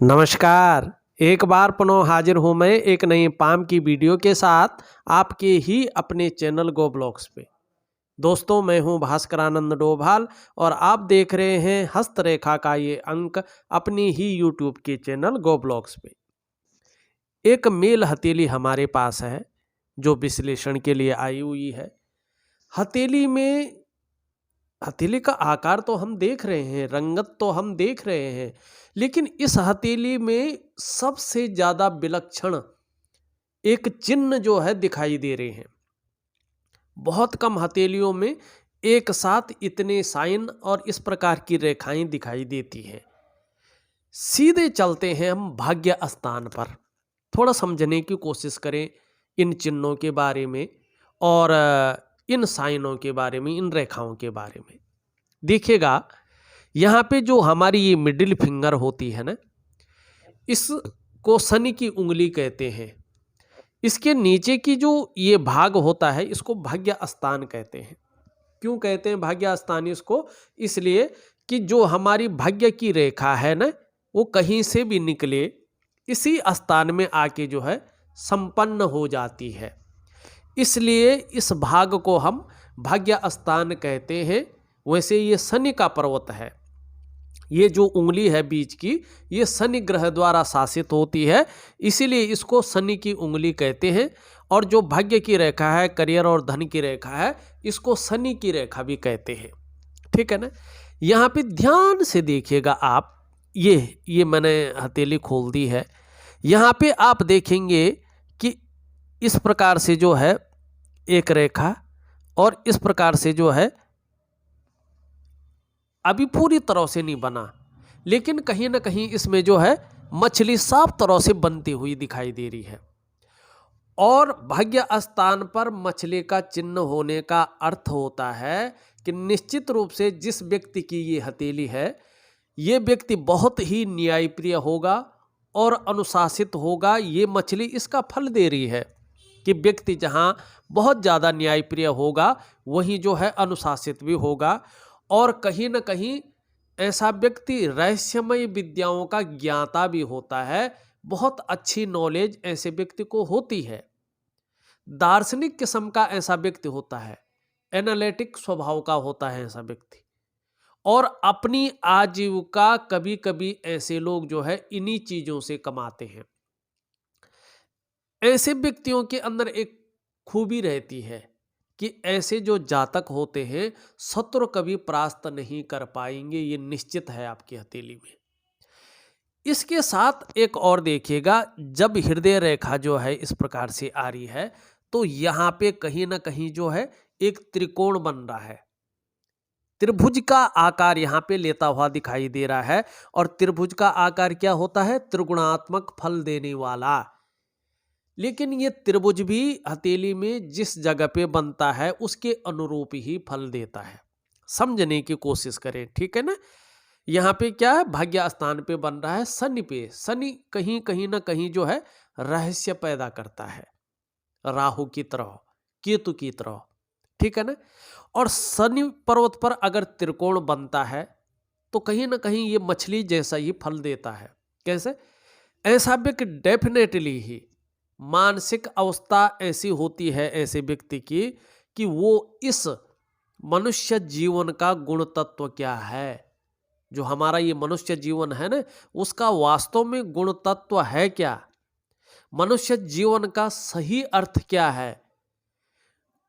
नमस्कार। एक बार पुनः हाजिर हूँ मैं एक नई पाम की वीडियो के साथ आपके ही अपने चैनल गो ब्लॉग्स पे। दोस्तों, मैं हूँ भास्करानंद डोभाल और आप देख रहे हैं हस्तरेखा का ये अंक अपनी ही यूट्यूब के चैनल गो ब्लॉग्स पे। एक मेल हथेली हमारे पास है जो विश्लेषण के लिए आई हुई है। हथेली में हथेली का आकार तो हम देख रहे हैं, रंगत तो हम देख रहे हैं, लेकिन इस हथेली में सबसे ज्यादा विलक्षण एक चिन्ह जो है दिखाई दे रहे हैं। बहुत कम हथेलियों में एक साथ इतने साइन और इस प्रकार की रेखाएं दिखाई देती हैं। सीधे चलते हैं हम भाग्य स्थान पर, थोड़ा समझने की कोशिश करें इन चिन्हों के बारे में और इन साइनों के बारे में, इन रेखाओं के बारे में। देखिएगा, यहाँ पे जो हमारी ये मिडिल फिंगर होती है ना, इसको शनि की उंगली कहते हैं। इसके नीचे की जो ये भाग होता है इसको भाग्य स्थान कहते हैं। क्यों कहते हैं भाग्य स्थान इसको? इसलिए कि जो हमारी भाग्य की रेखा है ना, वो कहीं से भी निकले इसी स्थान में आके जो है संपन्न हो जाती है। इसलिए इस भाग को हम भाग्य स्थान कहते हैं। वैसे ये शनि का पर्वत है। ये जो उंगली है बीच की, ये शनि ग्रह द्वारा शासित होती है, इसीलिए इसको शनि की उंगली कहते हैं। और जो भाग्य की रेखा है, करियर और धन की रेखा है, इसको शनि की रेखा भी कहते हैं। ठीक है ना। यहाँ पे ध्यान से देखिएगा आप, ये मैंने हथेली खोल दी है। यहाँ पे आप देखेंगे कि इस प्रकार से जो है एक रेखा और इस प्रकार से जो है अभी पूरी तरह से नहीं बना, लेकिन कहीं ना कहीं इसमें जो है मछली साफ तरह से बनती हुई दिखाई दे रही है। और भाग्य स्थान पर मछली का चिन्ह होने का अर्थ होता है कि निश्चित रूप से जिस व्यक्ति की ये हथेली है, ये व्यक्ति बहुत ही न्यायप्रिय होगा और अनुशासित होगा। ये मछली इसका फल दे रही है कि व्यक्ति जहाँ बहुत ज़्यादा न्यायप्रिय होगा, वहीं जो है अनुशासित भी होगा। और कहीं न कहीं ऐसा व्यक्ति रहस्यमय विद्याओं का ज्ञाता भी होता है। बहुत अच्छी नॉलेज ऐसे व्यक्ति को होती है। दार्शनिक किस्म का ऐसा व्यक्ति होता है, एनालिटिक स्वभाव का होता है ऐसा व्यक्ति। और अपनी आजीविका कभी कभी ऐसे लोग जो है इन्हीं चीजों से कमाते हैं। ऐसे व्यक्तियों के अंदर एक खूबी रहती है कि ऐसे जो जातक होते हैं शत्रु कभी परास्त नहीं कर पाएंगे, ये निश्चित है आपकी हथेली में। इसके साथ एक और देखिएगा, जब हृदय रेखा जो है इस प्रकार से आ रही है, तो यहाँ पे कहीं ना कहीं जो है एक त्रिकोण बन रहा है। त्रिभुज का आकार यहाँ पे लेता हुआ दिखाई दे रहा है। और त्रिभुज का आकार क्या होता है? त्रिगुणात्मक फल देने वाला। लेकिन ये त्रिभुज भी हथेली में जिस जगह पे बनता है उसके अनुरूप ही फल देता है। समझने की कोशिश करें, ठीक है ना। यहाँ पे क्या है, भाग्य स्थान पे बन रहा है शनि पे। शनि कहीं कहीं ना कहीं जो है रहस्य पैदा करता है, राहु की तरह, केतु की तरह, ठीक है ना। और शनि पर्वत पर अगर त्रिकोण बनता है तो कहीं ना कहीं ये मछली जैसा ही फल देता है। कैसे? ऐसा व्यक्ति डेफिनेटली ही मानसिक अवस्था ऐसी होती है ऐसे व्यक्ति की कि वो इस मनुष्य जीवन का गुण तत्व क्या है, जो हमारा ये मनुष्य जीवन है ना, उसका वास्तव में गुण तत्व है क्या, मनुष्य जीवन का सही अर्थ क्या है,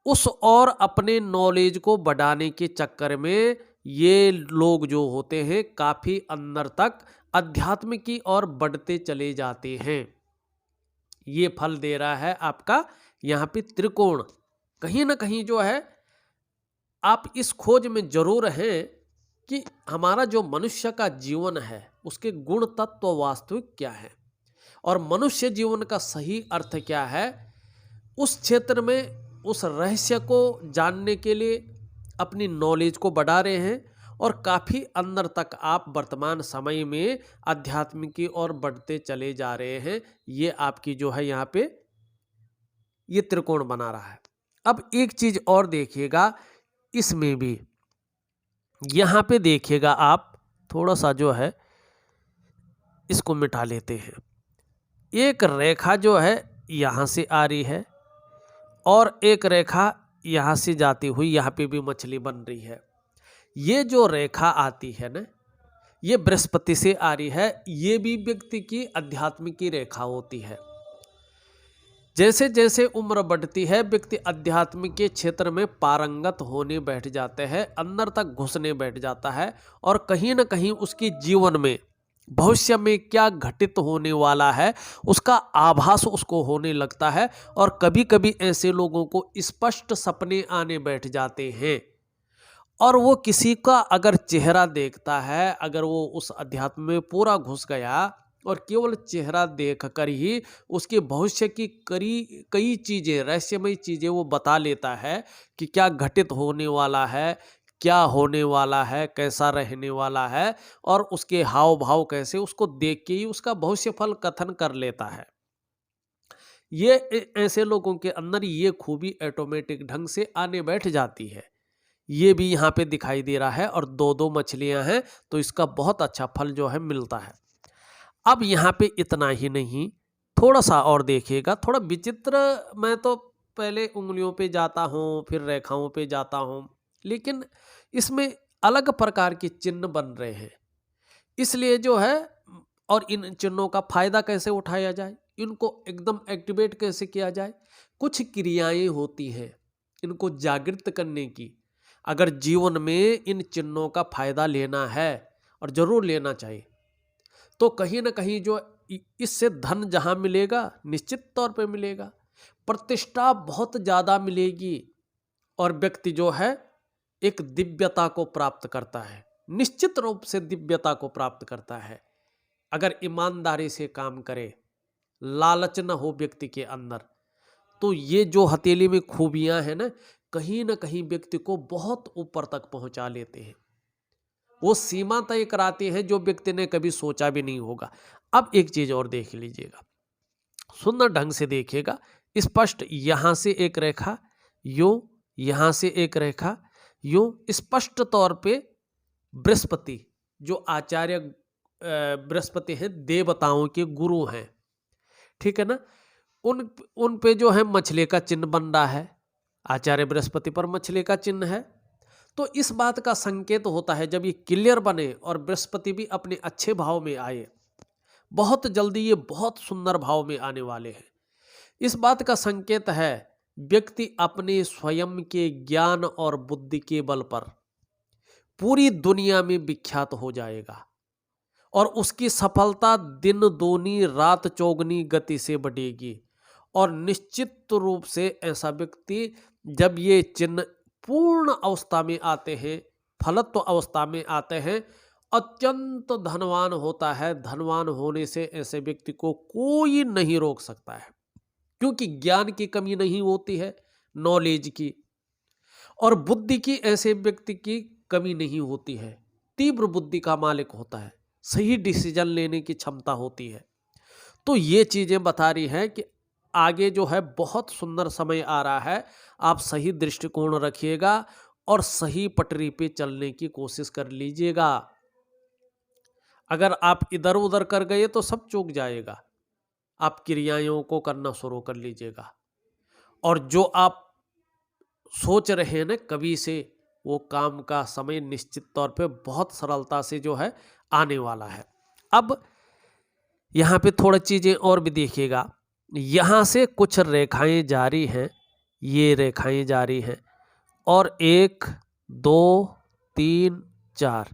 उस और अपने नॉलेज को बढ़ाने के चक्कर में ये लोग जो होते हैं काफी अंदर तक अध्यात्म की ओर बढ़ते चले जाते हैं। ये फल दे रहा है आपका यहाँ पे त्रिकोण। कहीं ना कहीं जो है आप इस खोज में जरूर हैं कि हमारा जो मनुष्य का जीवन है उसके गुण तत्व वास्तविक क्या है और मनुष्य जीवन का सही अर्थ क्या है। उस क्षेत्र में उस रहस्य को जानने के लिए अपनी नॉलेज को बढ़ा रहे हैं और काफ़ी अंदर तक आप वर्तमान समय में अध्यात्म की ओर बढ़ते चले जा रहे हैं। ये आपकी जो है यहाँ पे ये त्रिकोण बना रहा है। अब एक चीज और देखिएगा, इसमें भी यहाँ पे देखिएगा आप थोड़ा सा जो है इसको मिटा लेते हैं। एक रेखा जो है यहाँ से आ रही है और एक रेखा यहाँ से जाती हुई यहाँ पे भी मछली बन रही है। ये जो रेखा आती है ना, ये बृहस्पति से आ रही है। ये भी व्यक्ति की अध्यात्म की रेखा होती है। जैसे जैसे उम्र बढ़ती है व्यक्ति अध्यात्म के क्षेत्र में पारंगत होने बैठ जाते हैं, अंदर तक घुसने बैठ जाता है और कहीं ना कहीं उसके जीवन में भविष्य में क्या घटित होने वाला है उसका आभास उसको होने लगता है। और कभी कभी ऐसे लोगों को स्पष्ट सपने आने बैठ जाते हैं और वो किसी का अगर चेहरा देखता है, अगर वो उस अध्यात्म में पूरा घुस गया और केवल चेहरा देखकर ही उसके भविष्य की कई चीज़ें, रहस्यमय चीज़ें वो बता लेता है कि क्या घटित होने वाला है, क्या होने वाला है, कैसा रहने वाला है और उसके हाव भाव कैसे, उसको देख के ही उसका भविष्य फल कथन कर लेता है। ये ऐसे लोगों के अंदर ये खूबी ऑटोमेटिक ढंग से आने बैठ जाती है। ये भी यहाँ पे दिखाई दे रहा है और दो दो मछलियाँ हैं तो इसका बहुत अच्छा फल जो है मिलता है। अब यहाँ पे इतना ही नहीं, थोड़ा सा और देखिएगा। थोड़ा विचित्र, मैं तो पहले उंगलियों पे जाता हूँ फिर रेखाओं पे जाता हूँ, लेकिन इसमें अलग प्रकार के चिन्ह बन रहे हैं। इसलिए जो है, और इन चिन्हों का फायदा कैसे उठाया जाए, इनको एकदम एक्टिवेट कैसे किया जाए, कुछ क्रियाएं होती हैं इनको जागृत करने की। अगर जीवन में इन चिन्हों का फायदा लेना है, और जरूर लेना चाहिए, तो कहीं ना कहीं जो इससे धन जहां मिलेगा निश्चित तौर पे मिलेगा, प्रतिष्ठा बहुत ज़्यादा मिलेगी और व्यक्ति जो है एक दिव्यता को प्राप्त करता है, निश्चित रूप से दिव्यता को प्राप्त करता है। अगर ईमानदारी से काम करे, लालच न हो व्यक्ति के अंदर, तो ये जो हथेली में खूबियां हैं ना कहीं व्यक्ति को बहुत ऊपर तक पहुंचा लेते हैं। वो सीमा तय कराते हैं जो व्यक्ति ने कभी सोचा भी नहीं होगा। अब एक चीज और देख लीजिएगा, सुंदर ढंग से देखिएगा। स्पष्ट यहां से एक रेखा यूं, यहां से एक रेखा यूं, स्पष्ट तौर पे बृहस्पति जो आचार्य बृहस्पति हैं, देवताओं के गुरु हैं, ठीक है ना, उन पे जो है मछली का चिन्ह बन रहा है। आचार्य बृहस्पति पर मछली का चिन्ह है, तो इस बात का संकेत होता है जब ये क्लियर बने और बृहस्पति भी अपने अच्छे भाव में आए, बहुत जल्दी ये बहुत सुंदर भाव में आने वाले हैं। इस बात का संकेत है व्यक्ति अपने स्वयं के ज्ञान और बुद्धि के बल पर पूरी दुनिया में विख्यात हो जाएगा और उसकी सफलता दिन दूनी रात चौगनी गति से बढ़ेगी। और निश्चित रूप से ऐसा व्यक्ति जब ये चिन्ह पूर्ण अवस्था में आते हैं, फलत्व अवस्था में आते हैं, अत्यंत धनवान होता है। धनवान होने से ऐसे व्यक्ति को कोई नहीं रोक सकता है, क्योंकि ज्ञान की कमी नहीं होती है, नॉलेज की और बुद्धि की ऐसे व्यक्ति की कमी नहीं होती है। तीव्र बुद्धि का मालिक होता है, सही डिसीजन लेने की क्षमता होती है। तो ये चीजें बता रही हैं कि आगे जो है बहुत सुंदर समय आ रहा है। आप सही दृष्टिकोण रखिएगा और सही पटरी पे चलने की कोशिश कर लीजिएगा। अगर आप इधर उधर कर गए तो सब चूक जाएगा। आप क्रियाओं को करना शुरू कर लीजिएगा और जो आप सोच रहे हैं ना कभी से, वो काम का समय निश्चित तौर पे बहुत सरलता से जो है आने वाला है। अब यहाँ पे थोड़ा चीजें और भी देखिएगा। यहाँ से कुछ रेखाएं जारी हैं, ये रेखाएं जारी हैं और 1 2 3 4,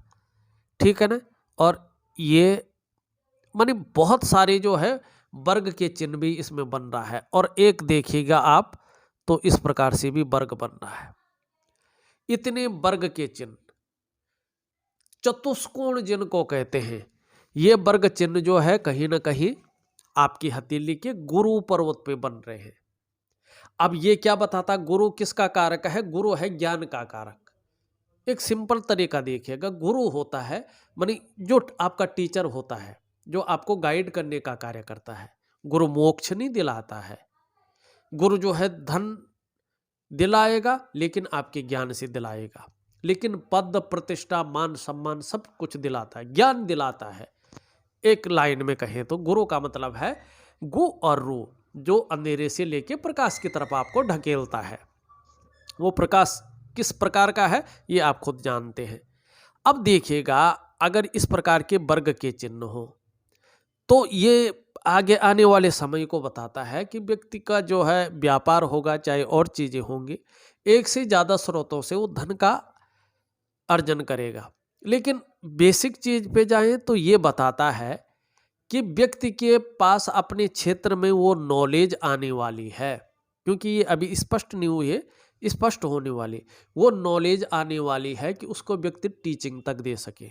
ठीक है ना, और ये माने बहुत सारे जो है वर्ग के चिन्ह भी इसमें बन रहा है। और एक देखिएगा आप तो इस प्रकार से भी वर्ग बन रहा है। इतने वर्ग के चिन्ह, चतुष्कोण जिनको कहते हैं, ये वर्ग चिन्ह जो है कहीं ना कहीं आपकी हथेली के गुरु पर्वत पे बन रहे हैं। अब ये क्या बताता, गुरु किसका कारक है? गुरु है ज्ञान का कारक। एक सिंपल तरीका देखिएगा, गुरु होता है मानी जो आपका टीचर होता है, जो आपको गाइड करने का कार्य करता है। गुरु मोक्ष नहीं दिलाता है, गुरु जो है धन दिलाएगा लेकिन आपके ज्ञान से दिलाएगा, लेकिन पद प्रतिष्ठा मान सम्मान सब कुछ दिलाता है, ज्ञान दिलाता है। एक लाइन में कहें तो गुरु का मतलब है गु और रू, जो अंधेरे से लेके प्रकाश की तरफ आपको ढकेलता है। वो प्रकाश किस प्रकार का है ये आप खुद जानते हैं। अब देखिएगा, अगर इस प्रकार के वर्ग के चिन्ह हो तो ये आगे आने वाले समय को बताता है कि व्यक्ति का जो है व्यापार होगा, चाहे और चीजें होंगी, एक से ज्यादा स्रोतों से वो धन का अर्जन करेगा। लेकिन बेसिक चीज पे जाएं तो ये बताता है कि व्यक्ति के पास अपने क्षेत्र में वो नॉलेज आने वाली है, क्योंकि ये अभी स्पष्ट नहीं हुई है, स्पष्ट होने वाली वो नॉलेज आने वाली है कि उसको व्यक्ति टीचिंग तक दे सके।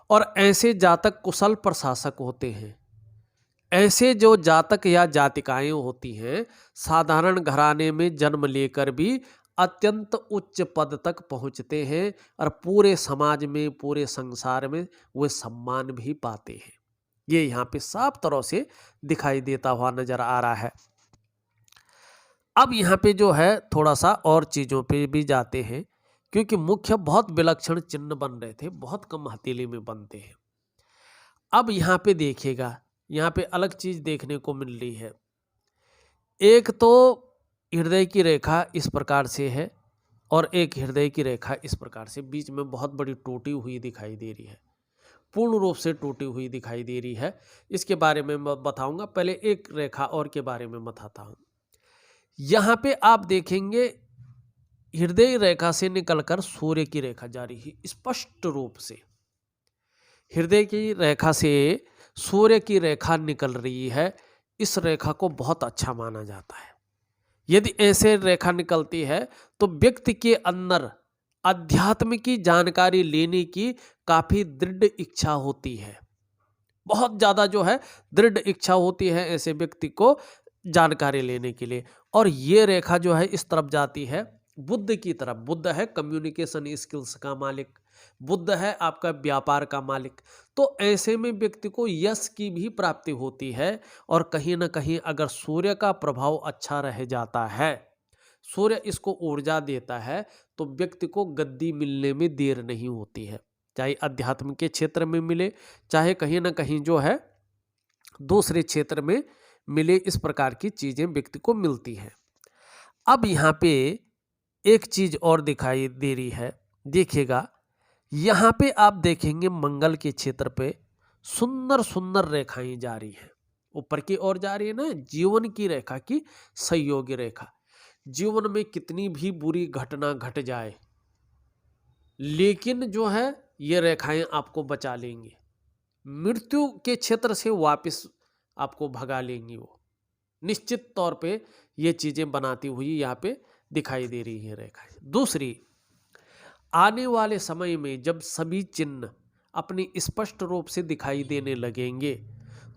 और ऐसे जातक कुशल प्रशासक होते हैं। ऐसे जो जातक या जातिकाएं होती हैं, साधारण घराने में जन्म लेकर भी अत्यंत उच्च पद तक पहुंचते हैं और पूरे समाज में, पूरे संसार में वे सम्मान भी पाते हैं। ये यहाँ पे साफ तरह से दिखाई देता हुआ नजर आ रहा है। अब यहाँ पे जो है थोड़ा सा और चीज़ों पे भी जाते हैं, क्योंकि मुख्य बहुत विलक्षण चिन्ह बन रहे थे, बहुत कम हथेली में बनते हैं। अब यहाँ पे देखिएगा, यहाँ पे अलग चीज देखने को मिल रही है। एक तो हृदय की रेखा इस प्रकार से है और एक हृदय की रेखा इस प्रकार से बीच में बहुत बड़ी टूटी हुई दिखाई दे रही है, पूर्ण रूप से टूटी हुई दिखाई दे रही है। इसके बारे में मैं बताऊंगा, पहले एक रेखा और के बारे में बताता हूं। यहाँ पे आप देखेंगे हृदय रेखा से निकलकर सूर्य की रेखा जा रही है, स्पष्ट रूप से हृदय की रेखा से सूर्य की रेखा निकल रही है। इस रेखा को बहुत अच्छा माना जाता है। यदि ऐसे रेखा निकलती है तो व्यक्ति के अंदर अध्यात्म की जानकारी लेने की काफी दृढ़ इच्छा होती है, बहुत ज्यादा जो है दृढ़ इच्छा होती है ऐसे व्यक्ति को जानकारी लेने के लिए। और ये रेखा जो है इस तरफ जाती है बुद्ध की तरफ। बुद्ध है कम्युनिकेशन स्किल्स का मालिक, बुद्ध है आपका व्यापार का मालिक। तो ऐसे में व्यक्ति को यश की भी प्राप्ति होती है। और कहीं ना कहीं अगर सूर्य का प्रभाव अच्छा रह जाता है, सूर्य इसको ऊर्जा देता है, तो व्यक्ति को गद्दी मिलने में देर नहीं होती है, चाहे अध्यात्म के क्षेत्र में मिले, चाहे कहीं ना कहीं जो है दूसरे क्षेत्र में मिले। इस प्रकार की चीजें व्यक्ति को मिलती हैं। अब यहाँ पे एक चीज और दिखाई दे रही है, देखिएगा यहाँ पे आप देखेंगे मंगल के क्षेत्र पे सुंदर सुंदर रेखाएं जा रही हैं, ऊपर की ओर जा रही है ना, जीवन की रेखा की सहयोगी रेखा। जीवन में कितनी भी बुरी घटना घट जाए, लेकिन जो है ये रेखाएं आपको बचा लेंगी, मृत्यु के क्षेत्र से वापस आपको भगा लेंगी। वो निश्चित तौर पे ये चीजें बनाती हुई यहाँ पे दिखाई दे रही है रेखाएं। दूसरी, आने वाले समय में जब सभी चिन्ह अपनी स्पष्ट रूप से दिखाई देने लगेंगे,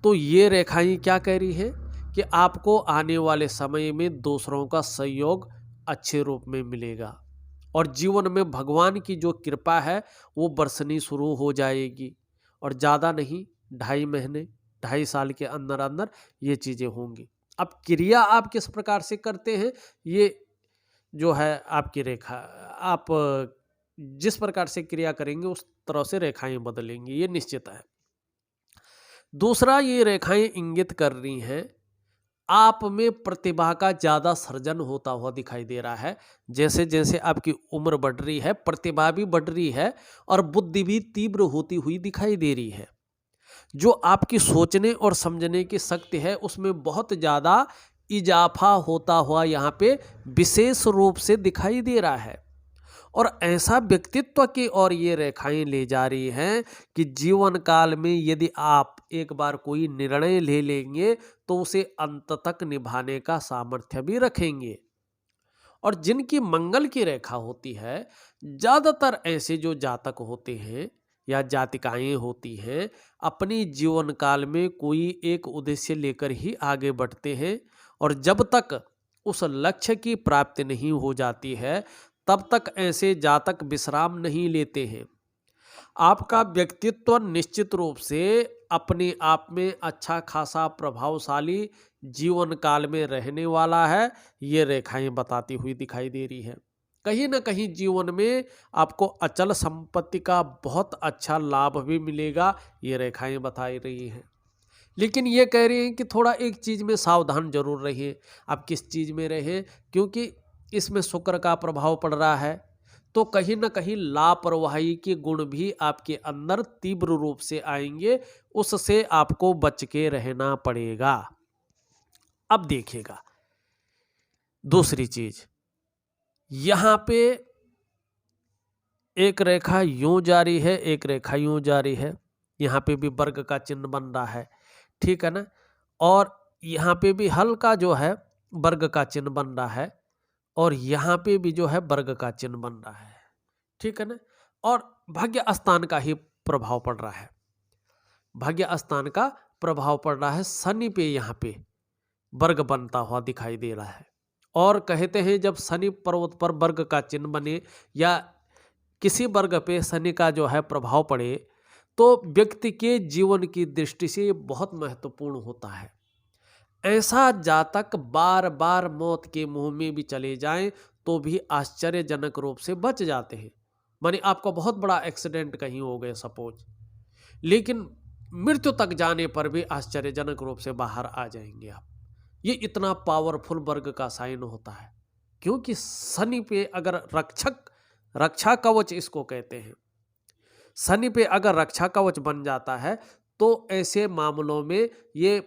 तो ये रेखाएं क्या कह रही है कि आपको आने वाले समय में दूसरों का सहयोग अच्छे रूप में मिलेगा और जीवन में भगवान की जो कृपा है वो बरसनी शुरू हो जाएगी। और ज़्यादा नहीं, 2.5 महीने 2.5 साल के अंदर अंदर ये चीज़ें होंगी। अब क्रिया आप किस प्रकार से करते हैं, ये जो है आपकी रेखा, आप जिस प्रकार से क्रिया करेंगे उस तरह से रेखाएं बदलेंगी, ये निश्चित है। दूसरा, ये रेखाएं इंगित कर रही हैं आप में प्रतिभा का ज्यादा सर्जन होता हुआ दिखाई दे रहा है। जैसे जैसे आपकी उम्र बढ़ रही है, प्रतिभा भी बढ़ रही है और बुद्धि भी तीव्र होती हुई दिखाई दे रही है। जो आपकी सोचने और समझने की शक्ति है उसमें बहुत ज्यादा इजाफा होता हुआ यहाँ पे विशेष रूप से दिखाई दे रहा है। और ऐसा व्यक्तित्व की ओर ये रेखाएं ले जा रही हैं कि जीवन काल में यदि आप एक बार कोई निर्णय ले लेंगे तो उसे अंत तक निभाने का सामर्थ्य भी रखेंगे। और जिनकी मंगल की रेखा होती है, ज्यादातर ऐसे जो जातक होते हैं या जातिकाएं होती हैं, अपनी जीवन काल में कोई एक उद्देश्य लेकर ही आगे बढ़ते हैं। और जब तक उस लक्ष्य की प्राप्ति नहीं हो जाती है तब तक ऐसे जातक विश्राम नहीं लेते हैं। आपका व्यक्तित्व निश्चित रूप से अपने आप में अच्छा खासा प्रभावशाली जीवन काल में रहने वाला है, ये रेखाएं बताती हुई दिखाई दे रही है। कहीं ना कहीं जीवन में आपको अचल संपत्ति का बहुत अच्छा लाभ भी मिलेगा, ये रेखाएं बता रही हैं। लेकिन ये कह रही हैं कि थोड़ा एक चीज में सावधान जरूर रहिए। आप किस चीज में रहें, क्योंकि इसमें शुक्र का प्रभाव पड़ रहा है, तो कहीं ना कहीं लापरवाही के गुण भी आपके अंदर तीव्र रूप से आएंगे, उससे आपको बच के रहना पड़ेगा। अब देखिएगा दूसरी चीज, यहां पे एक रेखा यूं जारी है, एक रेखा यूं जारी है, यहाँ पे भी वर्ग का चिन्ह बन रहा है, ठीक है ना। और यहाँ पे भी हल्का जो है वर्ग का चिन्ह बन रहा है, और यहाँ पे भी जो है वर्ग का चिन्ह बन रहा है, ठीक है ना। और भाग्य स्थान का ही प्रभाव पड़ रहा है, भाग्य स्थान का प्रभाव पड़ रहा है। शनि पे यहाँ पे वर्ग बनता हुआ दिखाई दे रहा है। और कहते हैं जब शनि पर्वत पर वर्ग का चिन्ह बने या किसी वर्ग पे शनि का जो है प्रभाव पड़े, तो व्यक्ति के जीवन की दृष्टि से ये बहुत महत्वपूर्ण होता है। ऐसा जातक बार बार मौत के मुंह में भी चले जाएं तो भी आश्चर्यजनक रूप से बच जाते हैं। माने आपका बहुत बड़ा एक्सीडेंट कहीं हो गया सपोज, लेकिन मृत्यु तक जाने पर भी आश्चर्यजनक रूप से बाहर आ जाएंगे आप। ये इतना पावरफुल वर्ग का साइन होता है, क्योंकि शनि पे अगर रक्षा कवच इसको कहते हैं, शनि पे अगर रक्षा कवच बन जाता है तो ऐसे मामलों में ये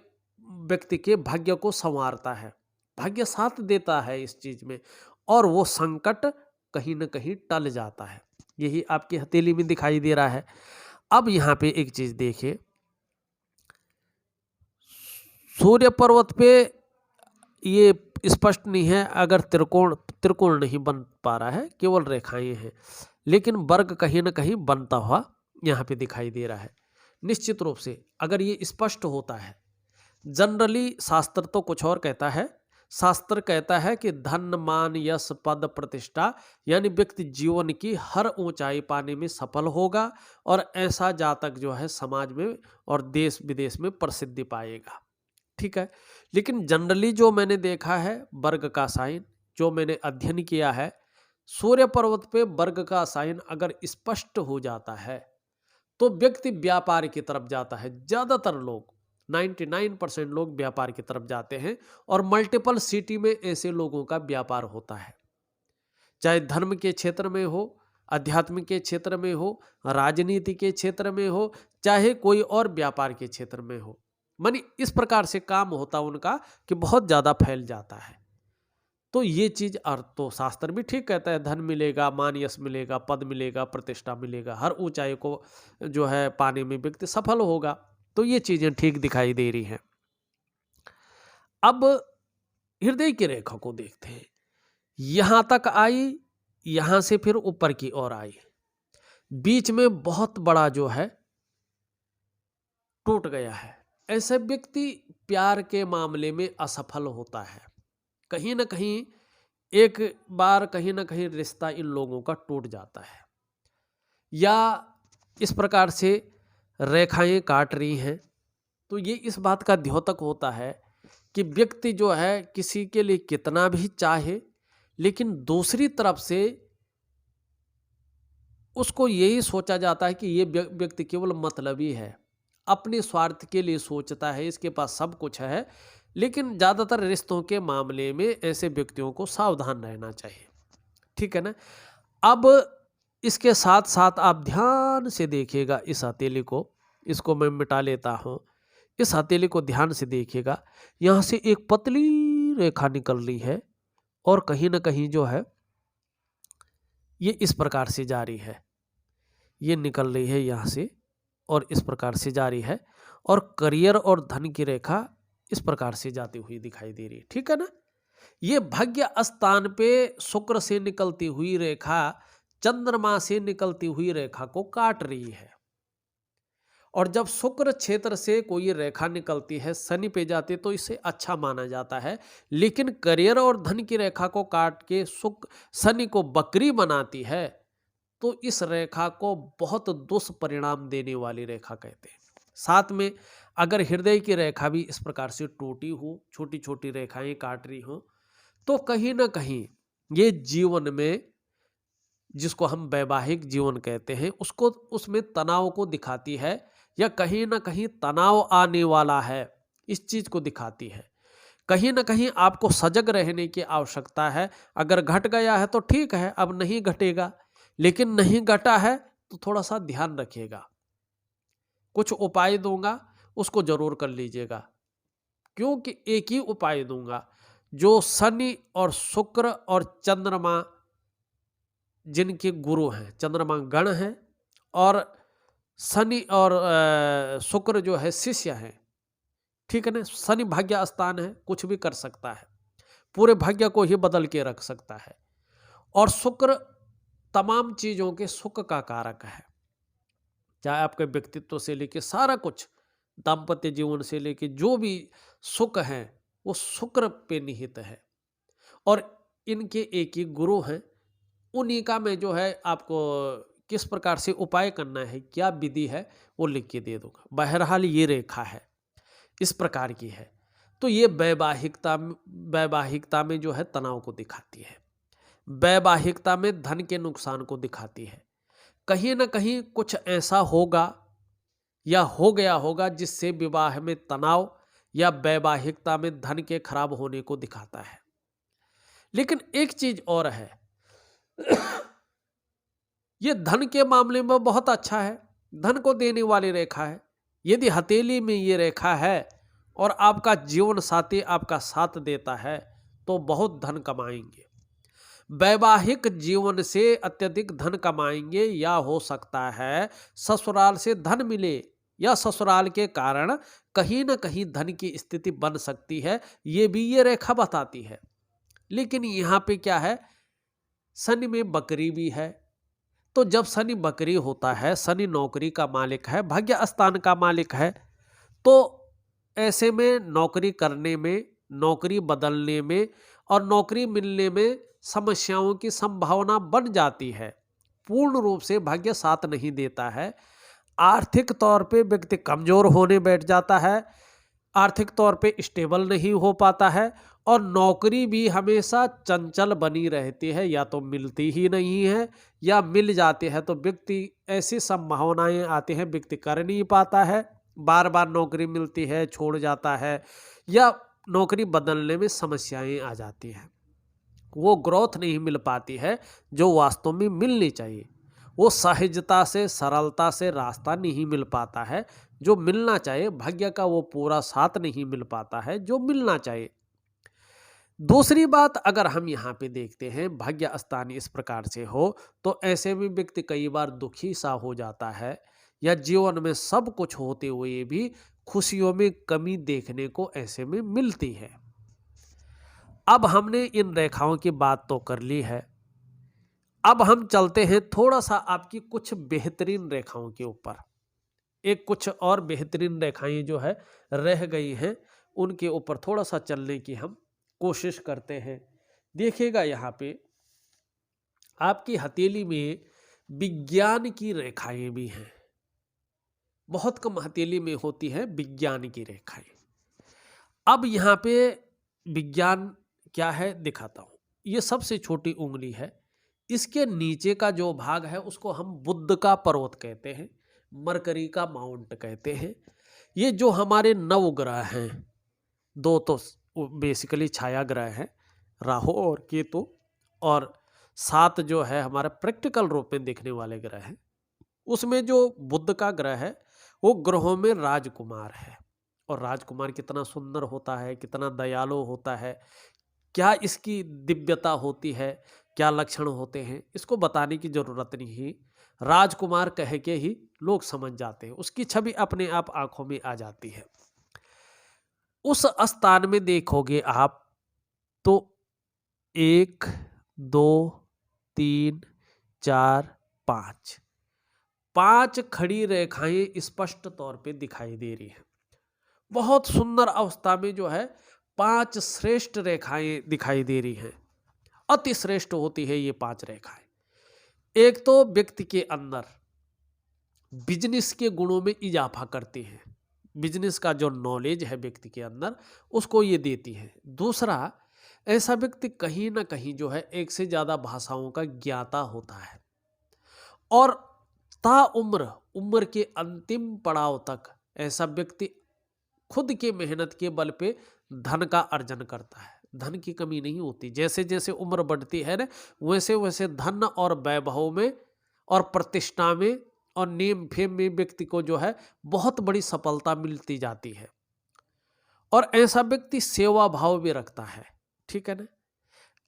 व्यक्ति के भाग्य को संवारता है, भाग्य साथ देता है इस चीज में, और वो संकट कहीं ना कहीं टल जाता है। यही आपकी हथेली में दिखाई दे रहा है। अब यहाँ पे एक चीज देखिए, सूर्य पर्वत पे ये स्पष्ट नहीं है, अगर त्रिकोण नहीं बन पा रहा है, केवल रेखाएं हैं, लेकिन वर्ग कहीं ना कहीं बनता हुआ यहाँ पे दिखाई दे रहा है। निश्चित रूप से अगर ये स्पष्ट होता है, जनरली शास्त्र तो कुछ और कहता है। शास्त्र कहता है कि धन मान यश पद प्रतिष्ठा, यानी व्यक्ति जीवन की हर ऊंचाई पाने में सफल होगा, और ऐसा जातक जो है समाज में और देश विदेश में प्रसिद्धि पाएगा, ठीक है। लेकिन जनरली जो मैंने देखा है वर्ग का साइन, जो मैंने अध्ययन किया है, सूर्य पर्वत पे वर्ग का साइन अगर स्पष्ट हो जाता है तो व्यक्ति व्यापार की तरफ जाता है। ज्यादातर लोग 99% लोग व्यापार की तरफ जाते हैं, और मल्टीपल सिटी में ऐसे लोगों का व्यापार होता है, चाहे धर्म के क्षेत्र में हो, अध्यात्म के क्षेत्र में हो, राजनीति के क्षेत्र में हो, चाहे कोई और व्यापार के क्षेत्र में हो। मानी इस प्रकार से काम होता उनका कि बहुत ज्यादा फैल जाता है। तो ये चीज अर्थ तो शास्त्र भी ठीक कहता है, धन मिलेगा, मान यश मिलेगा, पद मिलेगा, प्रतिष्ठा मिलेगा, हर ऊंचाई को जो है पाने में व्यक्ति सफल होगा। तो ये चीजें ठीक दिखाई दे रही हैं। अब हृदय की रेखा को देखते हैं, यहां तक आई, यहां से फिर ऊपर की ओर आई, बीच में बहुत बड़ा जो है टूट गया है। ऐसे व्यक्ति प्यार के मामले में असफल होता है, कहीं ना कहीं एक बार कहीं ना कहीं रिश्ता इन लोगों का टूट जाता है, या इस प्रकार से रेखाएं काट रही हैं। तो ये इस बात का द्योतक होता है कि व्यक्ति जो है किसी के लिए कितना भी चाहे, लेकिन दूसरी तरफ से उसको यही सोचा जाता है कि ये व्यक्ति केवल मतलबी है, अपने स्वार्थ के लिए सोचता है, इसके पास सब कुछ है। लेकिन ज़्यादातर रिश्तों के मामले में ऐसे व्यक्तियों को सावधान रहना चाहिए, ठीक है ना। अब इसके साथ साथ आप ध्यान से देखिएगा इस हथेली को, इसको मैं मिटा लेता हूँ। इस हथेली को ध्यान से देखिएगा, यहाँ से एक पतली रेखा निकल रही है, और कहीं ना कहीं जो है ये इस प्रकार से जारी है, ये निकल रही है यहाँ से और इस प्रकार से जारी है, और करियर और धन की रेखा इस प्रकार से जाती हुई दिखाई दे रही है, ठीक है ना। ये भाग्य स्थान पे शुक्र से निकलती हुई रेखा चंद्रमा से निकलती हुई रेखा को काट रही है, और जब शुक्र क्षेत्र से कोई रेखा निकलती है शनि पे जाती है तो इसे अच्छा माना जाता है। लेकिन करियर और धन की रेखा को काट के शनि को बकरी बनाती है, तो इस रेखा को बहुत दुष्परिणाम देने वाली रेखा कहते हैं। साथ में अगर हृदय की रेखा भी इस प्रकार से टूटी हो, छोटी छोटी रेखाएं काट रही हो, तो कहीं ना कहीं ये जीवन में जिसको हम वैवाहिक जीवन कहते हैं, उसको उसमें तनाव को दिखाती है, या कहीं ना कहीं तनाव आने वाला है इस चीज को दिखाती है। कहीं ना कहीं आपको सजग रहने की आवश्यकता है। अगर घट गया है तो ठीक है, अब नहीं घटेगा, लेकिन नहीं घटा है तो थोड़ा सा ध्यान रखिएगा। कुछ उपाय दूंगा, उसको जरूर कर लीजिएगा, क्योंकि एक ही उपाय दूंगा जो शनि और शुक्र और चंद्रमा जिनके गुरु हैं, चंद्रमा गण हैं, और शनि और शुक्र जो है शिष्य हैं, ठीक है ना। शनि भाग्य स्थान है, कुछ भी कर सकता है, पूरे भाग्य को ही बदल के रख सकता है। और शुक्र तमाम चीजों के सुख का कारक है, चाहे आपके व्यक्तित्व से लेके सारा कुछ, दाम्पत्य जीवन से लेके जो भी सुख है वो शुक्र पे निहित है। और इनके एक ही गुरु हैं, उन्हीं का मैं जो है आपको किस प्रकार से उपाय करना है, क्या विधि है, वो लिख के दे दूंगा। बहरहाल ये रेखा है, इस प्रकार की है, तो ये वैवाहिकता में जो है तनाव को दिखाती है, वैवाहिकता में धन के नुकसान को दिखाती है। कहीं ना कहीं कुछ ऐसा होगा या हो गया होगा जिससे विवाह में तनाव या वैवाहिकता में धन के खराब होने को दिखाता है। लेकिन एक चीज और है, ये धन के मामले में बहुत अच्छा है, धन को देने वाली रेखा है। यदि हथेली में ये रेखा है और आपका जीवन साथी आपका साथ देता है तो बहुत धन कमाएंगे, वैवाहिक जीवन से अत्यधिक धन कमाएंगे, या हो सकता है ससुराल से धन मिले, या ससुराल के कारण कहीं ना कहीं धन की स्थिति बन सकती है, ये भी ये रेखा बताती है। लेकिन यहाँ पे क्या है, शनि में बकरी भी है, तो जब शनि बकरी होता है, शनि नौकरी का मालिक है, भाग्य स्थान का मालिक है, तो ऐसे में नौकरी करने में, नौकरी बदलने में और नौकरी मिलने में समस्याओं की संभावना बन जाती है। पूर्ण रूप से भाग्य साथ नहीं देता है, आर्थिक तौर पे व्यक्ति कमजोर होने बैठ जाता है, आर्थिक तौर पे स्टेबल नहीं हो पाता है, और नौकरी भी हमेशा चंचल बनी रहती है, या तो मिलती ही नहीं है, या मिल जाती है तो व्यक्ति ऐसी संभावनाएं आती हैं व्यक्ति कर नहीं पाता है, बार बार नौकरी मिलती है छोड़ जाता है, या नौकरी बदलने में समस्याएं आ जाती हैं, वो ग्रोथ नहीं मिल पाती है जो वास्तव में मिलनी चाहिए, वो सहजता से सरलता से रास्ता नहीं मिल पाता है जो मिलना चाहिए, भाग्य का वो पूरा साथ नहीं मिल पाता है जो मिलना चाहिए। दूसरी बात, अगर हम यहाँ पे देखते हैं भाग्य स्थान इस प्रकार से हो तो ऐसे में व्यक्ति कई बार दुखी सा हो जाता है, या जीवन में सब कुछ होते हुए भी खुशियों में कमी देखने को ऐसे में मिलती है। अब हमने इन रेखाओं की बात तो कर ली है, अब हम चलते हैं थोड़ा सा आपकी कुछ बेहतरीन रेखाओं के ऊपर। एक कुछ और बेहतरीन रेखाएं जो है रह गई हैं, उनके ऊपर थोड़ा सा चलने की हम कोशिश करते हैं। देखिएगा यहाँ पे आपकी हथेली में विज्ञान की रेखाएं भी हैं, बहुत कम हथेली में होती है विज्ञान की रेखाएं। अब यहाँ पे विज्ञान क्या है दिखाता हूं। ये सबसे छोटी उंगली है, इसके नीचे का जो भाग है उसको हम बुध का पर्वत कहते हैं, मरकरी का माउंट कहते हैं। ये जो हमारे नवग्रह हैं, दो तो बेसिकली छाया ग्रह हैं, राहु और केतु, और 7 जो है हमारा प्रैक्टिकल रूप में देखने वाले ग्रह हैं। उसमें जो बुध का ग्रह है वो ग्रहों में राजकुमार है, और राजकुमार कितना सुंदर होता है, कितना दयालु होता है, क्या इसकी दिव्यता होती है, क्या लक्षण होते हैं, इसको बताने की जरूरत नहीं, राजकुमार कह के ही लोग समझ जाते हैं, उसकी छवि अपने आप आंखों में आ जाती है। उस स्थान में देखोगे आप तो 1 2 3 4 5 खड़ी रेखाएं स्पष्ट तौर पे दिखाई दे रही हैं। बहुत सुंदर अवस्था में जो है 5 श्रेष्ठ रेखाएं दिखाई दे रही हैं, अति श्रेष्ठ होती है ये 5 रेखाएं। एक तो व्यक्ति के अंदर बिजनेस के गुणों में इजाफा करती हैं, बिजनेस का जो नॉलेज है व्यक्ति के अंदर उसको ये देती है। दूसरा, ऐसा व्यक्ति कहीं ना कहीं जो है एक से ज़्यादा भाषाओं का ज्ञाता होता है, और ताउम्र उम्र के अंतिम पड़ाव तक ऐसा व्यक्ति खुद के मेहनत के बल पे धन का अर्जन करता है। धन की कमी नहीं होती। जैसे जैसे उम्र बढ़ती है ना, वैसे वैसे धन और वैभव में और प्रतिष्ठा में और नेम फेम में व्यक्ति को जो है बहुत बड़ी सफलता मिलती जाती है। और ऐसा व्यक्ति सेवा भाव भी रखता है, ठीक है ना।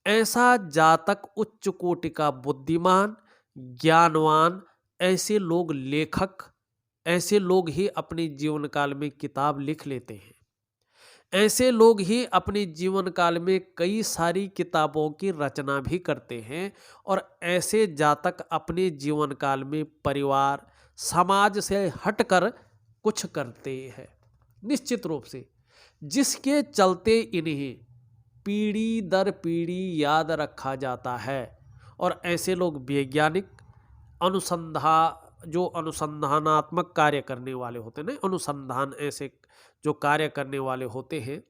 ऐसा जातक उच्च कोटि का बुद्धिमान, ज्ञानवान, ऐसे लोग लेखक, ऐसे लोग ही अपने जीवन काल में किताब लिख लेते हैं। ऐसे लोग ही अपने जीवन काल में कई सारी किताबों की रचना भी करते हैं। और ऐसे जातक अपने जीवन काल में परिवार, समाज से हटकर कुछ करते हैं निश्चित रूप से, जिसके चलते इन्हें पीढ़ी दर पीढ़ी याद रखा जाता है। और ऐसे लोग वैज्ञानिक जो अनुसंधानात्मक कार्य करने वाले होते हैं ना, अनुसंधान ऐसे जो कार्य करने वाले होते हैं,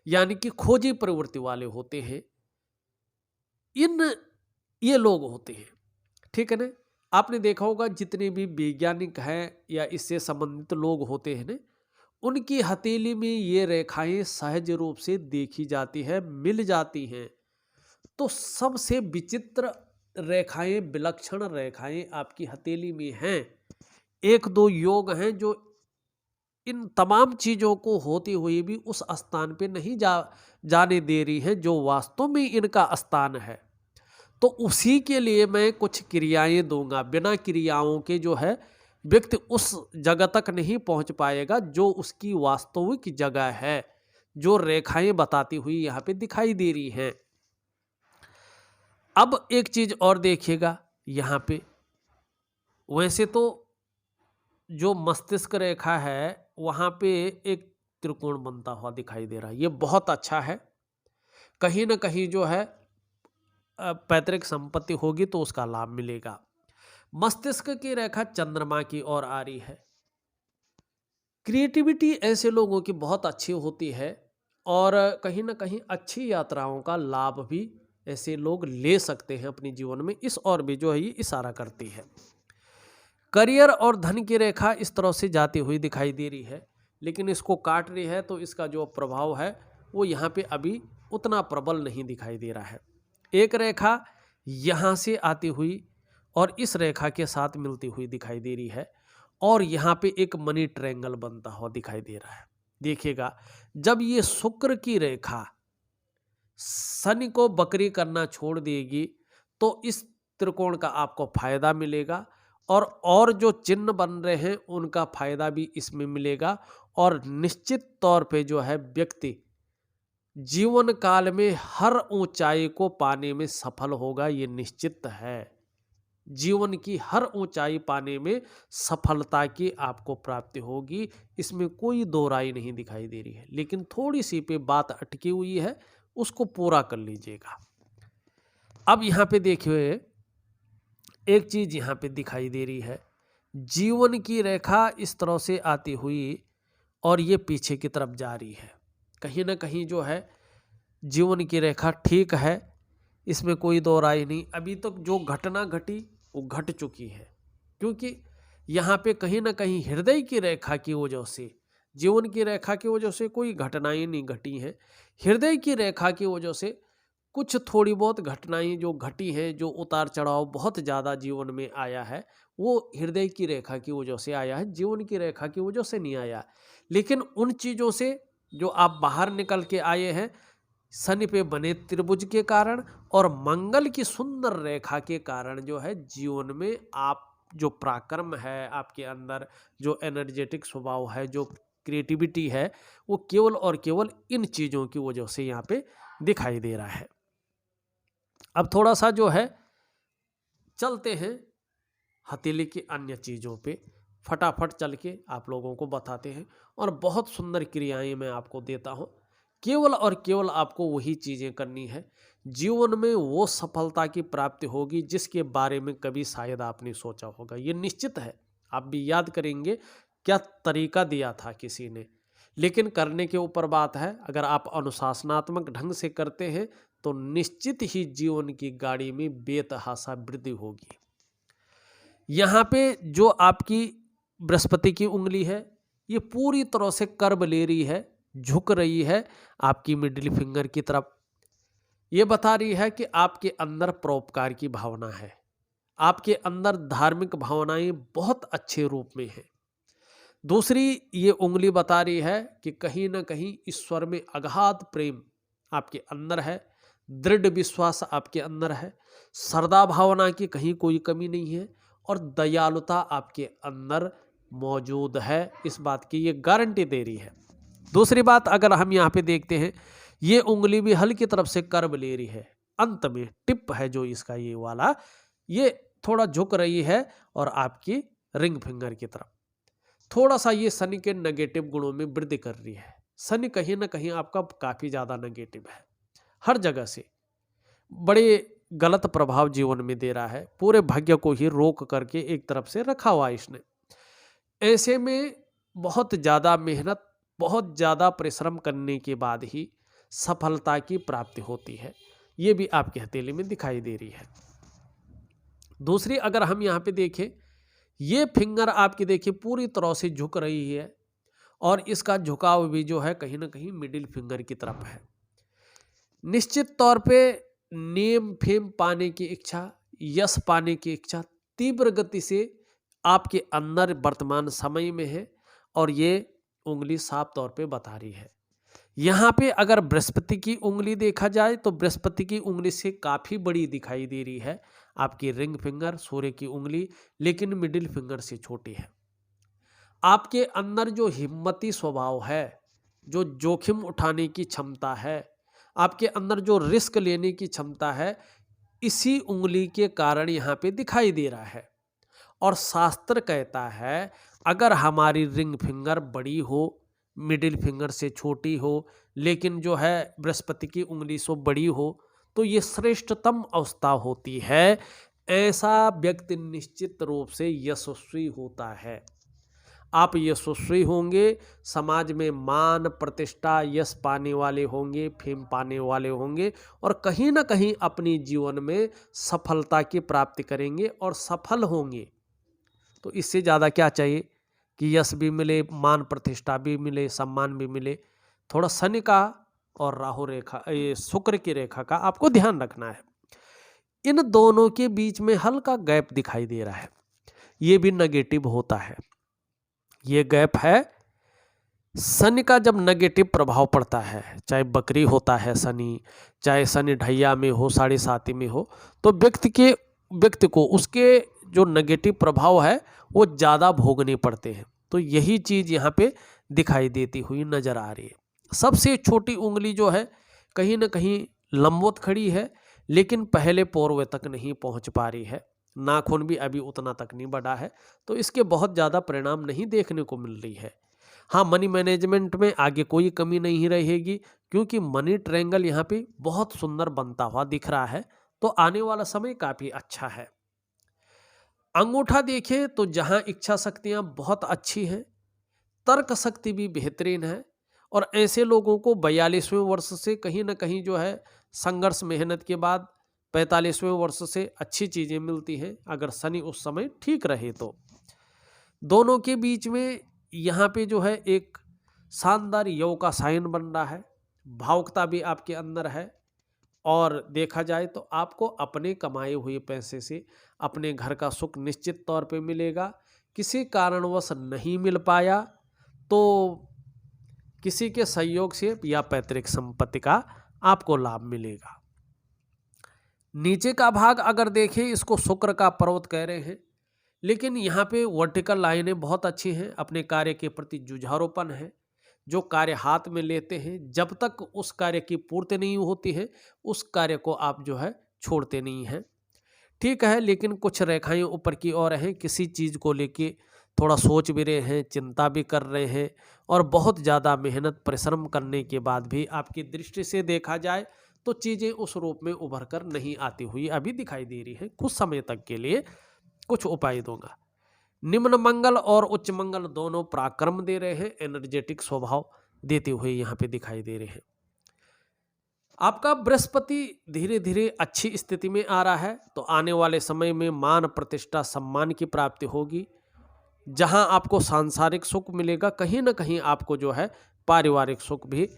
यानी कि खोजी प्रवृत्ति वाले होते हैं, ये लोग होते हैं, ठीक है ना। आपने देखा होगा जितने भी वैज्ञानिक हैं या इससे संबंधित लोग होते हैं ना, उनकी हथेली में ये रेखाएं सहज रूप से देखी जाती है, मिल जाती हैं। तो सबसे विचित्र रेखाएं, विलक्षण रेखाएं आपकी हथेली में हैं। एक दो योग हैं जो इन तमाम चीजों को होते हुए भी उस स्थान पे नहीं जाने दे रही है जो वास्तव में इनका स्थान है। तो उसी के लिए मैं कुछ क्रियाएं दूंगा। बिना क्रियाओं के जो है व्यक्ति उस जगह तक नहीं पहुंच पाएगा जो उसकी वास्तविक जगह है, जो रेखाएं बताती हुई यहाँ पे दिखाई दे रही हैं। अब एक चीज और देखिएगा यहाँ पे, वैसे तो जो मस्तिष्क रेखा है वहाँ पे एक त्रिकोण बनता हुआ दिखाई दे रहा है, ये बहुत अच्छा है। कहीं ना कहीं जो है पैतृक संपत्ति होगी तो उसका लाभ मिलेगा। मस्तिष्क की रेखा चंद्रमा की ओर आ रही है। क्रिएटिविटी ऐसे लोगों की बहुत अच्छी होती है और कहीं ना कहीं अच्छी यात्राओं का लाभ भी ऐसे लोग ले सकते हैं अपने जीवन में। इस ओर भी जो है ये इशारा करती है। करियर और धन की रेखा इस तरह से जाती हुई दिखाई दे रही है, लेकिन इसको काट रही है तो इसका जो प्रभाव है वो यहाँ पे अभी उतना प्रबल नहीं दिखाई दे रहा है। एक रेखा यहाँ से आती हुई और इस रेखा के साथ मिलती हुई दिखाई दे रही है और यहाँ पे एक मनी ट्रायंगल बनता हुआ दिखाई दे रहा है। देखिएगा, जब ये शुक्र की रेखा शनि को बकरी करना छोड़ देगी तो इस त्रिकोण का आपको फायदा मिलेगा और जो चिन्ह बन रहे हैं उनका फायदा भी इसमें मिलेगा। और निश्चित तौर पे जो है व्यक्ति जीवन काल में हर ऊंचाई को पाने में सफल होगा, ये निश्चित है। जीवन की हर ऊंचाई पाने में सफलता की आपको प्राप्ति होगी, इसमें कोई दो राय नहीं दिखाई दे रही है। लेकिन थोड़ी सी पे बात अटकी हुई है, उसको पूरा कर लीजिएगा। अब यहाँ पे देखिए एक चीज यहाँ पे दिखाई दे रही है, जीवन की रेखा इस तरह से आती हुई और ये पीछे की तरफ जा रही है। कहीं ना कहीं जो है जीवन की रेखा ठीक है, इसमें कोई दो राय नहीं। अभी तक जो घटना घटी वो घट चुकी है, क्योंकि यहाँ पे कहीं ना कहीं हृदय की रेखा की वजह से, जीवन की रेखा की वजह से कोई घटनाएं नहीं घटी हैं। हृदय की रेखा की वजह से कुछ थोड़ी बहुत घटनाएं जो घटी हैं, जो उतार चढ़ाव बहुत ज़्यादा जीवन में आया है, वो हृदय की रेखा की वजह से आया है, जीवन की रेखा की वजह से नहीं आया। लेकिन उन चीज़ों से जो आप बाहर निकल के आए हैं, शनि पे बने त्रिभुज के कारण और मंगल की सुंदर रेखा के कारण जो है जीवन में आप जो पराक्रम है, आपके अंदर जो एनर्जेटिक स्वभाव है, जो क्रिएटिविटी है, वो केवल और केवल इन चीज़ों की वजह से यहाँ पे दिखाई दे रहा है। अब थोड़ा सा जो है चलते हैं हथेली की अन्य चीज़ों पे, फटाफट चल के आप लोगों को बताते हैं और बहुत सुंदर क्रियाएं मैं आपको देता हूँ। केवल और केवल आपको वही चीज़ें करनी है, जीवन में वो सफलता की प्राप्ति होगी जिसके बारे में कभी शायद आपने सोचा होगा। ये निश्चित है, आप भी याद करेंगे क्या तरीका दिया था किसी ने, लेकिन करने के ऊपर बात है। अगर आप अनुशासनात्मक ढंग से करते हैं तो निश्चित ही जीवन की गाड़ी में बेतहाशा वृद्धि होगी। यहाँ पे जो आपकी बृहस्पति की उंगली है ये पूरी तरह से कर्व ले रही है, झुक रही है आपकी मिडिल फिंगर की तरफ। ये बता रही है कि आपके अंदर परोपकार की भावना है, आपके अंदर धार्मिक भावनाएं बहुत अच्छे रूप में है। दूसरी ये उंगली बता रही है कि कहीं ना कहीं ईश्वर में अगाध प्रेम आपके अंदर है, दृढ़ विश्वास आपके अंदर है, श्रद्धा भावना की कहीं कोई कमी नहीं है और दयालुता आपके अंदर मौजूद है। इस बात की ये गारंटी दे रही है। दूसरी बात अगर हम यहाँ पे देखते हैं, ये उंगली भी हल्की तरफ से कर्व ले रही है, अंत में टिप है जो इसका ये वाला, ये थोड़ा झुक रही है और आपकी रिंग फिंगर की तरफ थोड़ा सा ये शनि के नेगेटिव गुणों में वृद्धि कर रही है। शनि कहीं ना कहीं आपका काफी ज्यादा नेगेटिव है, हर जगह से बड़े गलत प्रभाव जीवन में दे रहा है, पूरे भाग्य को ही रोक करके एक तरफ से रखा हुआ है इसने। ऐसे में बहुत ज्यादा मेहनत, बहुत ज्यादा परिश्रम करने के बाद ही सफलता की प्राप्ति होती है, ये भी आपकी हथेली में दिखाई दे रही है। दूसरी अगर हम यहाँ पे देखें, ये फिंगर आपकी देखिए पूरी तरह से झुक रही है और इसका झुकाव भी जो है कहीं ना कहीं मिडिल फिंगर की तरफ है। निश्चित तौर पे नेम फेम पाने की इच्छा, यश पाने की इच्छा तीव्र गति से आपके अंदर वर्तमान समय में है और ये उंगली साफ तौर पे बता रही है। यहाँ पे अगर बृहस्पति की उंगली देखा जाए तो बृहस्पति की उंगली से काफी बड़ी दिखाई दे रही है आपकी रिंग फिंगर, सूर्य की उंगली, लेकिन मिडिल फिंगर से छोटी है। आपके अंदर जो हिम्मती स्वभाव है, जो जोखिम उठाने की क्षमता है, आपके अंदर जो रिस्क लेने की क्षमता है, इसी उंगली के कारण यहाँ पे दिखाई दे रहा है। और शास्त्र कहता है अगर हमारी रिंग फिंगर बड़ी हो, मिडिल फिंगर से छोटी हो, लेकिन जो है बृहस्पति की उंगली से बड़ी हो, तो ये श्रेष्ठतम अवस्था होती है। ऐसा व्यक्ति निश्चित रूप से यशस्वी होता है। आप यशस्वी होंगे, समाज में मान प्रतिष्ठा यश पाने वाले होंगे, फेम पाने वाले होंगे और कहीं ना कहीं अपनी जीवन में सफलता की प्राप्ति करेंगे और सफल होंगे। तो इससे ज़्यादा क्या चाहिए कि यश भी मिले, मान प्रतिष्ठा भी मिले, सम्मान भी मिले। थोड़ा शनि का और राहु रेखा, ये शुक्र की रेखा का आपको ध्यान रखना है। इन दोनों के बीच में हल्का गैप दिखाई दे रहा है, ये भी नेगेटिव होता है। ये गैप है शनि का। जब नेगेटिव प्रभाव पड़ता है, चाहे बकरी होता है शनि, चाहे शनि ढैया में हो, 7.5 में हो, तो व्यक्ति को उसके जो नेगेटिव प्रभाव है वो ज़्यादा भोगने पड़ते हैं। तो यही चीज़ यहाँ पे दिखाई देती हुई नजर आ रही है। सबसे छोटी उंगली जो है कहीं ना कहीं लंबवत खड़ी है, लेकिन पहले पोरवे तक नहीं पहुँच पा रही है। नाखून भी अभी उतना तक नहीं बढ़ा है, तो इसके बहुत ज़्यादा परिणाम नहीं देखने को मिल रही है। हाँ, मनी मैनेजमेंट में आगे कोई कमी नहीं रहेगी, क्योंकि मनी ट्रायंगल यहाँ पे बहुत सुंदर बनता हुआ दिख रहा है। तो आने वाला समय काफ़ी अच्छा है। अंगूठा देखें तो जहाँ इच्छा शक्तियाँ बहुत अच्छी हैं, तर्क शक्ति भी बेहतरीन है और ऐसे लोगों को 42वें वर्ष से कहीं ना कहीं जो है संघर्ष मेहनत के बाद 45वें वर्ष से अच्छी चीज़ें मिलती हैं, अगर शनि उस समय ठीक रहे तो। दोनों के बीच में यहाँ पे जो है एक शानदार योग का साइन बन रहा है, भावुकता भी आपके अंदर है और देखा जाए तो आपको अपने कमाए हुए पैसे से अपने घर का सुख निश्चित तौर पे मिलेगा। किसी कारणवश नहीं मिल पाया तो किसी के सहयोग से या पैतृक संपत्ति का आपको लाभ मिलेगा। नीचे का भाग अगर देखें, इसको शुक्र का पर्वत कह रहे हैं, लेकिन यहाँ पे वर्टिकल लाइनें बहुत अच्छी हैं। अपने कार्य के प्रति जुझारूपन है। जो कार्य हाथ में लेते हैं, जब तक उस कार्य की पूर्ति नहीं होती है उस कार्य को आप जो है छोड़ते नहीं हैं। ठीक है, लेकिन कुछ रेखाएं ऊपर की ओर हैं, किसी चीज़ को लेके थोड़ा सोच भी रहे हैं, चिंता भी कर रहे हैं और बहुत ज़्यादा मेहनत परिश्रम करने के बाद भी आपकी दृष्टि से देखा जाए तो चीज़ें उस रूप में उभर कर नहीं आती हुई अभी दिखाई दे रही है। कुछ समय तक के लिए कुछ उपाय दूंगा। निम्न मंगल और उच्च मंगल दोनों पराक्रम दे रहे हैं, एनर्जेटिक स्वभाव देते हुए यहाँ पे दिखाई दे रहे हैं। आपका बृहस्पति धीरे धीरे अच्छी स्थिति में आ रहा है, तो आने वाले समय में मान प्रतिष्ठा सम्मान की प्राप्ति होगी। जहां आपको सांसारिक सुख मिलेगा, कहीं ना कहीं आपको जो है पारिवारिक सुख भी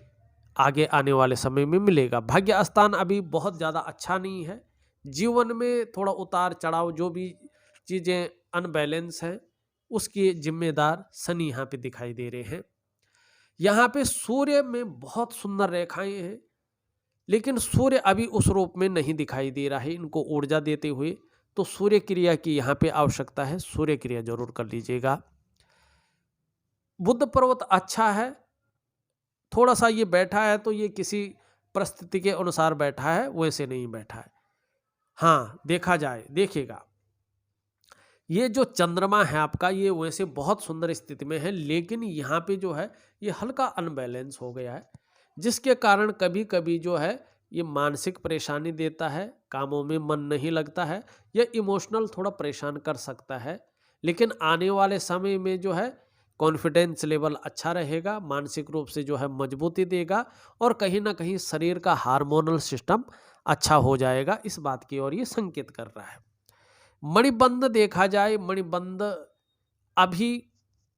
आगे आने वाले समय में मिलेगा। भाग्य स्थान अभी बहुत ज़्यादा अच्छा नहीं है। जीवन में थोड़ा उतार चढ़ाव, जो भी चीज़ें अनबैलेंस हैं, उसकी जिम्मेदार शनि यहाँ पे दिखाई दे रहे हैं। यहाँ पे सूर्य में बहुत सुंदर रेखाएं हैं, लेकिन सूर्य अभी उस रूप में नहीं दिखाई दे रहा है इनको ऊर्जा देते हुए। तो सूर्य क्रिया की यहाँ पे आवश्यकता है, सूर्य क्रिया जरूर कर लीजिएगा। बुध पर्वत अच्छा है, थोड़ा सा ये बैठा है तो ये किसी परिस्थिति के अनुसार बैठा है, वैसे नहीं बैठा है। हाँ, देखा जाए, देखिएगा, ये जो चंद्रमा है आपका, ये वैसे बहुत सुंदर स्थिति में है, लेकिन यहाँ पे जो है ये हल्का अनबैलेंस हो गया है, जिसके कारण कभी कभी जो है ये मानसिक परेशानी देता है, कामों में मन नहीं लगता है, या इमोशनल थोड़ा परेशान कर सकता है। लेकिन आने वाले समय में जो है कॉन्फिडेंस लेवल अच्छा रहेगा, मानसिक रूप से जो है मजबूती देगा, और कहीं ना कहीं शरीर का हार्मोनल सिस्टम अच्छा हो जाएगा। इस बात की ओर ये संकेत कर रहा है। मणिबंध देखा जाए, मणिबंध अभी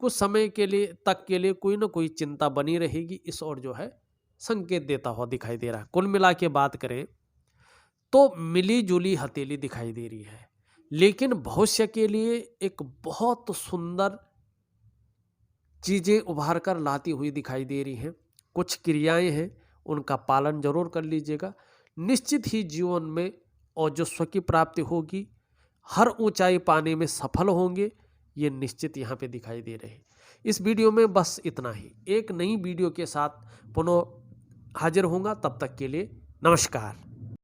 कुछ समय के लिए तक के लिए कोई ना कोई चिंता बनी रहेगी, इस ओर जो है संकेत देता हुआ दिखाई दे रहा है। कुल मिला के बात करें तो मिली जुली हथेली दिखाई दे रही है, लेकिन भविष्य के लिए एक बहुत सुंदर चीजें उभार कर लाती हुई दिखाई दे रही हैं। कुछ क्रियाएं हैं, उनका पालन जरूर कर लीजिएगा। निश्चित ही जीवन में ओजस्व की प्राप्ति होगी, हर ऊंचाई पाने में सफल होंगे, ये निश्चित यहाँ पे दिखाई दे रहे हैं। इस वीडियो में बस इतना ही। एक नई वीडियो के साथ पुनः हाजिर होऊंगा, तब तक के लिए नमस्कार।